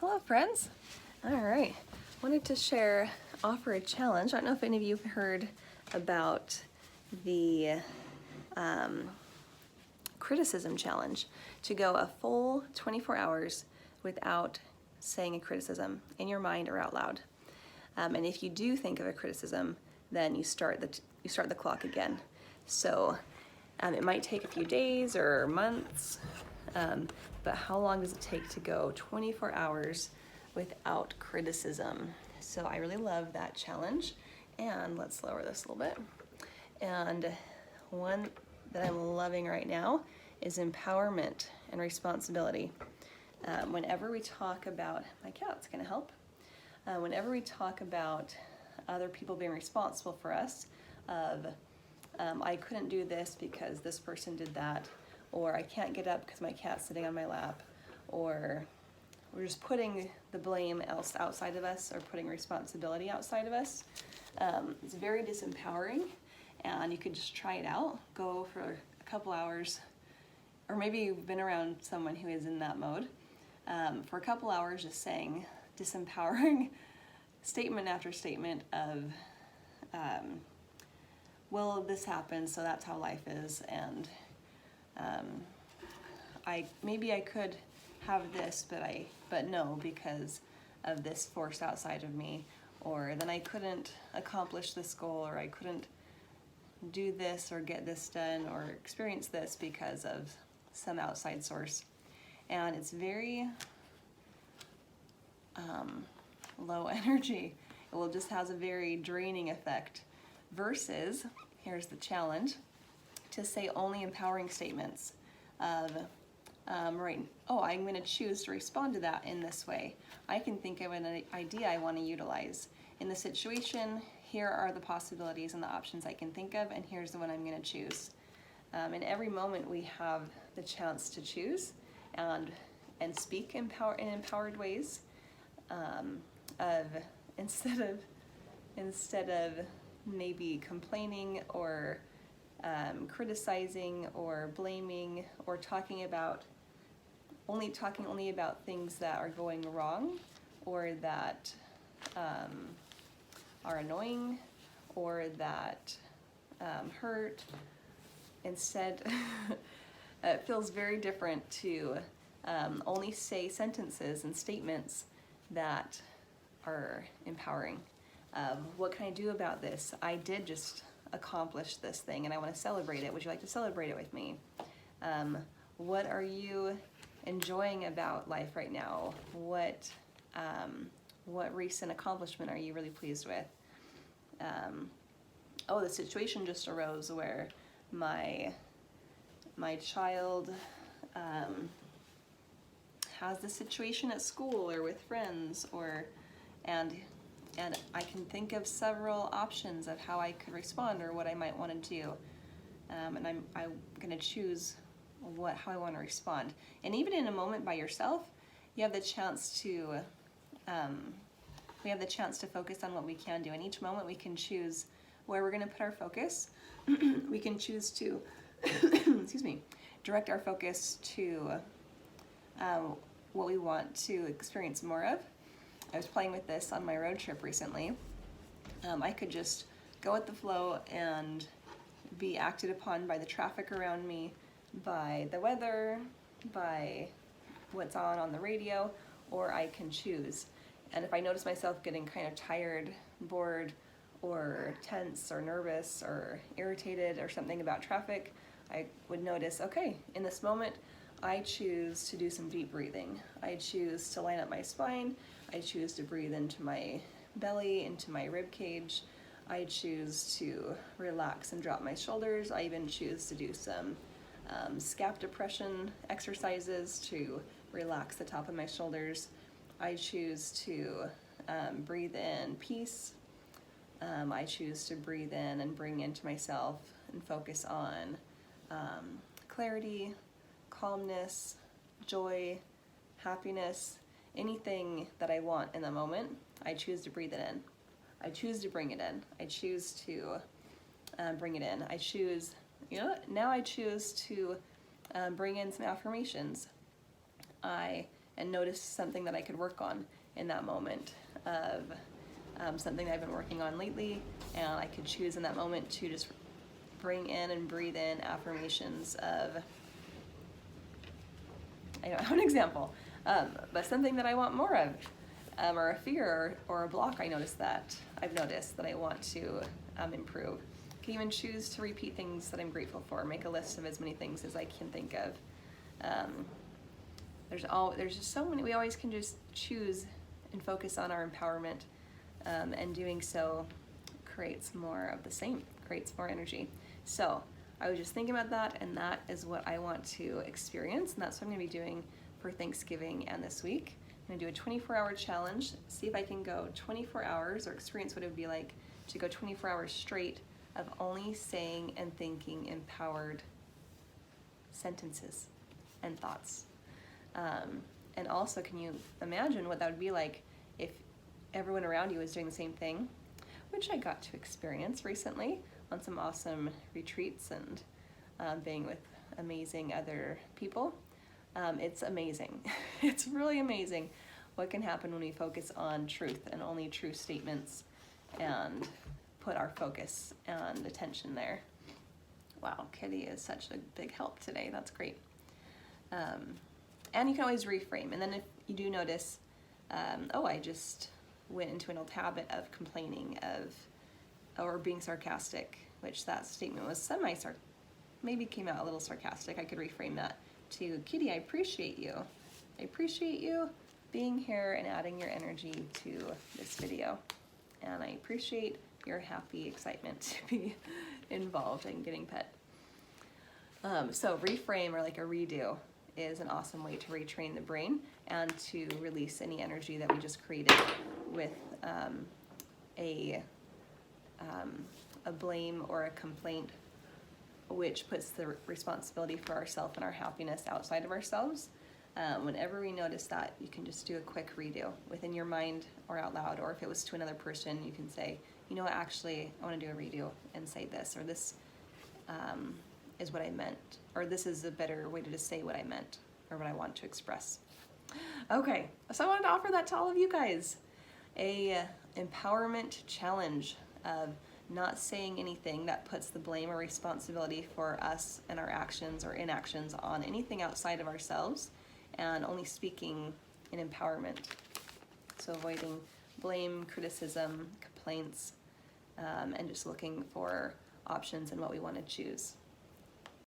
Hello, friends. All right, wanted to offer a challenge. I don't know if any of you have heard about the criticism challenge, to go a full 24 hours without saying a criticism in your mind or out loud. And if you do think of a criticism, then you start the clock again. So it might take a few days or months, but how long does it take to go 24 hours without criticism? So I really love that challenge. And let's lower this a little bit. And one that I'm loving right now is empowerment and responsibility. Whenever we talk about, my cat's gonna help. Whenever we talk about other people being responsible for us, I couldn't do this because this person did that, or I can't get up because my cat's sitting on my lap, or we're just putting the blame outside of us or putting responsibility outside of us. It's very disempowering, and you could just try it out. Go for a couple hours, or maybe you've been around someone who is in that mode, for a couple hours just saying disempowering statement after statement of, well, this happened, so that's how life is, and maybe I could have this, but no, because of this force outside of me, or then I couldn't accomplish this goal, or I couldn't do this or get this done or experience this because of some outside source. And it's very low energy. It just has a very draining effect, versus, here's the challenge, to say only empowering statements of, I'm going to choose to respond to that in this way. I can think of an idea I want to utilize. In the situation, here are the possibilities and the options I can think of, and here's the one I'm going to choose. In every moment we have the chance to choose and speak in empowered ways, instead of maybe complaining or criticizing or blaming or talking only about things that are going wrong, or that are annoying, or that hurt. Instead, it feels very different to only say sentences and statements that are empowering. What can I do about this? I did just accomplish this thing and I want to celebrate it. Would you like to celebrate it with me? What are you enjoying about life right now? What recent accomplishment are you really pleased with? The situation just arose where my child has this situation at school or with friends, and I can think of several options of how I could respond or what I might want to do, and I'm going to choose how I want to respond. And even in a moment by yourself, you have the chance to focus on what we can do. In each moment, we can choose where we're going to put our focus. We can choose to, direct our focus to what we want to experience more of. I was playing with this on my road trip recently. I could just go with the flow and be acted upon by the traffic around me, by the weather, by what's on the radio, or I can choose. And if I notice myself getting kind of tired, bored, or tense, or nervous, or irritated, or something about traffic, I would notice, okay, in this moment, I choose to do some deep breathing. I choose to line up my spine. I choose to breathe into my belly, into my rib cage. I choose to relax and drop my shoulders. I even choose to do some scap depression exercises to relax the top of my shoulders. I choose to breathe in peace. I choose to breathe in and bring into myself and focus on clarity, calmness, joy, happiness, anything that I want in the moment. I choose to breathe it in. I choose to bring it in. I choose to bring it in. I choose, now I choose to bring in some affirmations. I and notice something that I could work on in that moment of something that I've been working on lately, and I could choose in that moment to just bring in and breathe in affirmations of, I don't have an example, but something that I want more of, or a fear or a block I've noticed that I want to improve. I can even choose to repeat things that I'm grateful for, make a list of as many things as I can think of. There's just so many, we always can just choose and focus on our empowerment, and doing so creates more of the same, creates more energy. So I was just thinking about that, and that is what I want to experience, and that's what I'm gonna be doing for Thanksgiving and this week. I'm gonna do a 24-hour challenge, see if I can go 24 hours or experience what it would be like to go 24 hours straight of only saying and thinking empowered sentences and thoughts. And also, can you imagine what that would be like if everyone around you was doing the same thing, which I got to experience recently on some awesome retreats and being with amazing other people. It's amazing. It's really amazing what can happen when we focus on truth and only true statements and put our focus and attention there. Wow, Kitty is such a big help today. That's great. And you can always reframe. And then if you do notice, I just went into an old habit of complaining or being sarcastic, which that statement was maybe came out a little sarcastic. I could reframe that to, Kitty, I appreciate you. I appreciate you being here and adding your energy to this video. And I appreciate your happy excitement to be involved in getting pet. So reframe, or like a redo, is an awesome way to retrain the brain and to release any energy that we just created with a blame or a complaint, which puts the responsibility for ourselves and our happiness outside of ourselves. Whenever we notice that, you can just do a quick redo within your mind or out loud, or if it was to another person, you can say, you know what, actually, I want to do a redo and say this, or this is what I meant, or this is a better way to just say what I meant or what I want to express. Okay, so I wanted to offer that to all of you guys. A empowerment challenge of not saying anything that puts the blame or responsibility for us and our actions or inactions on anything outside of ourselves, and only speaking in empowerment. So avoiding blame, criticism, complaints, and just looking for options and what we want to choose.